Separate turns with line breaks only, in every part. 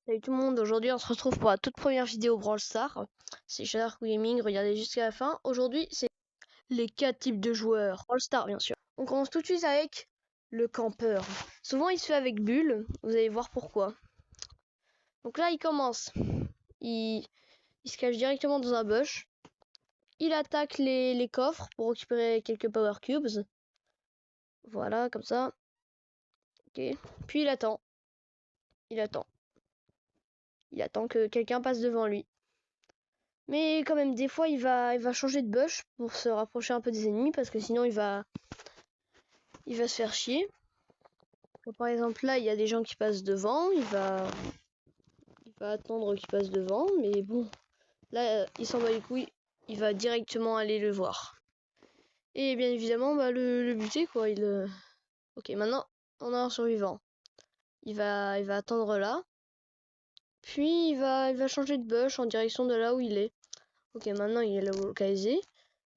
Salut tout le monde, aujourd'hui on se retrouve pour la toute première vidéo Brawl Stars. C'est Shark Gaming, regardez jusqu'à la fin. Aujourd'hui c'est les 4 types de joueurs. Brawl Stars bien sûr. On commence tout de suite avec le campeur. Souvent il se fait avec Bull, vous allez voir pourquoi. Donc là il commence, il se cache directement dans un bush. Il attaque les coffres pour récupérer quelques Power Cubes. Voilà, comme ça. Ok. Puis il attend. Il attend. Il attend que quelqu'un passe devant lui. Mais quand même, des fois, il va changer de bush pour se rapprocher un peu des ennemis parce que sinon, il va se faire chier. Donc, par exemple, là, il y a des gens qui passent devant. Il va attendre qu'ils passent devant. Mais bon, là, il s'en bat les couilles. Il va directement aller le voir. Et bien évidemment, bah, le buter, quoi. Ok, maintenant, on a un survivant. Il va attendre là. Puis, il va changer de bush en direction de là où il est. Ok, maintenant, il est localisé.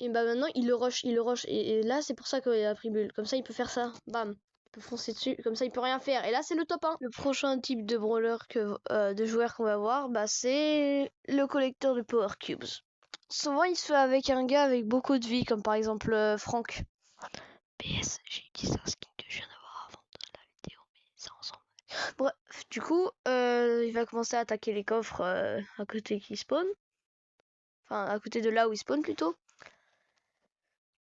Et bah maintenant il le rush. Et là c'est pour ça qu'il a pris Bull. Comme ça il peut faire ça. Bam. Il peut foncer dessus. Comme ça il peut rien faire. Et là c'est le top 1. Le prochain type de brawler de joueur qu'on va voir, bah c'est le collecteur de Power Cubes. Souvent il se fait avec un gars avec beaucoup de vie, comme par exemple Franck. PS, j'ai utilisé un skin que je viens d'avoir avant de la vidéo, mais ça ensemble. Bref, du coup, il va commencer à attaquer les coffres à côté qui spawn. Enfin, à côté de là où il spawn plutôt.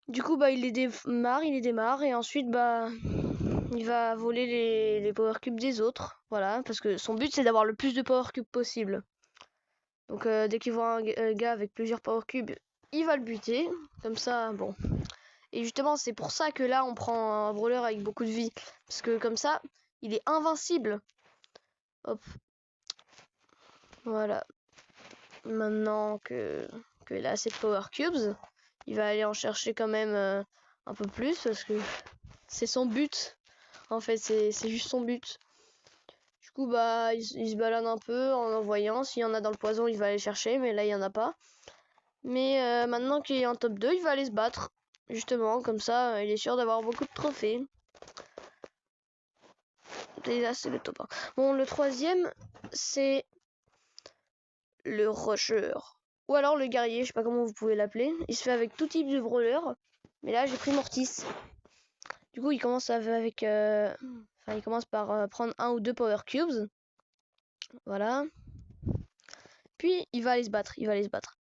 Du coup, bah, il les démarre, et ensuite, bah, il va voler les power cubes des autres. Voilà, parce que son but, c'est d'avoir le plus de power cubes possible. Donc, dès qu'il voit un gars avec plusieurs power cubes, il va le buter. Comme ça, bon. Et justement, c'est pour ça que là, on prend un brawler avec beaucoup de vie. Parce que comme ça, il est invincible. Hop. Voilà. Maintenant qu'il a assez de power cubes, il va aller en chercher quand même un peu plus parce que c'est son but. En fait, c'est juste son but. Du coup, bah, il se balade un peu en voyant. S'il y en a dans le poison, il va aller chercher, mais là, il y en a pas. Mais maintenant qu'il est en top 2, il va aller se battre. Justement, comme ça, il est sûr d'avoir beaucoup de trophées. Et là, c'est le top 1. Bon, le troisième, c'est le rusher. Ou alors le guerrier, je sais pas comment vous pouvez l'appeler. Il se fait avec tout type de brawler. Mais là, j'ai pris Mortis. Du coup, il commence il commence par prendre 1 ou 2 Power Cubes. Voilà. Puis, il va aller se battre.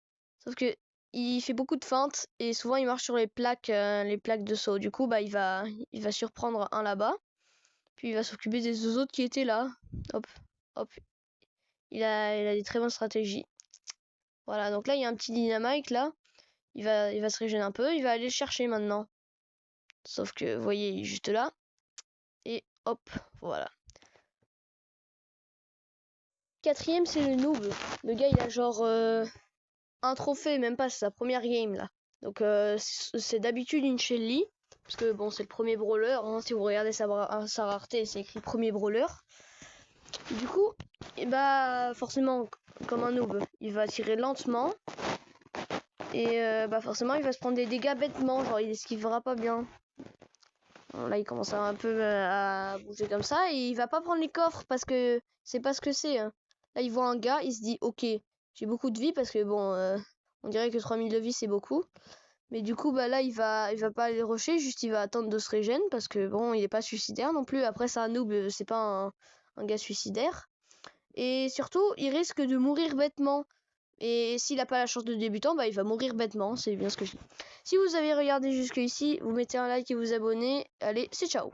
Sauf que il fait beaucoup de feintes et souvent, il marche sur les plaques de saut. Du coup, bah, il va surprendre un là-bas. Puis, il va s'occuper des autres qui étaient là. Hop, hop. Il a des très bonnes stratégies. Voilà, donc là, il y a un petit dynamite, là. Il va se régénérer un peu. Il va aller le chercher maintenant. Sauf que, vous voyez, il est juste là. Et hop, voilà. Quatrième, c'est le noob. Le gars, il a genre un trophée, même pas, c'est sa première game, là. Donc, c'est d'habitude une Shelly. Parce que, bon, c'est le premier brawler. Hein, si vous regardez sa rareté, c'est écrit premier brawler. Du coup, et bah, forcément, comme un noob, il va tirer lentement. Et bah, forcément, il va se prendre des dégâts bêtement. Genre, il esquivera pas bien. Bon, là, il commence un peu à bouger comme ça. Et il va pas prendre les coffres parce que c'est pas ce que c'est. Hein. Là, il voit un gars, il se dit, ok, j'ai beaucoup de vie parce que bon, on dirait que 3000 de vie, c'est beaucoup. Mais du coup, bah là, il va pas aller rusher, juste il va attendre de se régène parce que bon, il est pas suicidaire non plus. Après, c'est un noob, c'est pas un gars suicidaire. Et surtout, il risque de mourir bêtement. Et s'il n'a pas la chance de débutant, bah il va mourir bêtement, c'est bien ce que je dis. Si vous avez regardé jusque ici, vous mettez un like et vous abonnez. Allez, c'est ciao.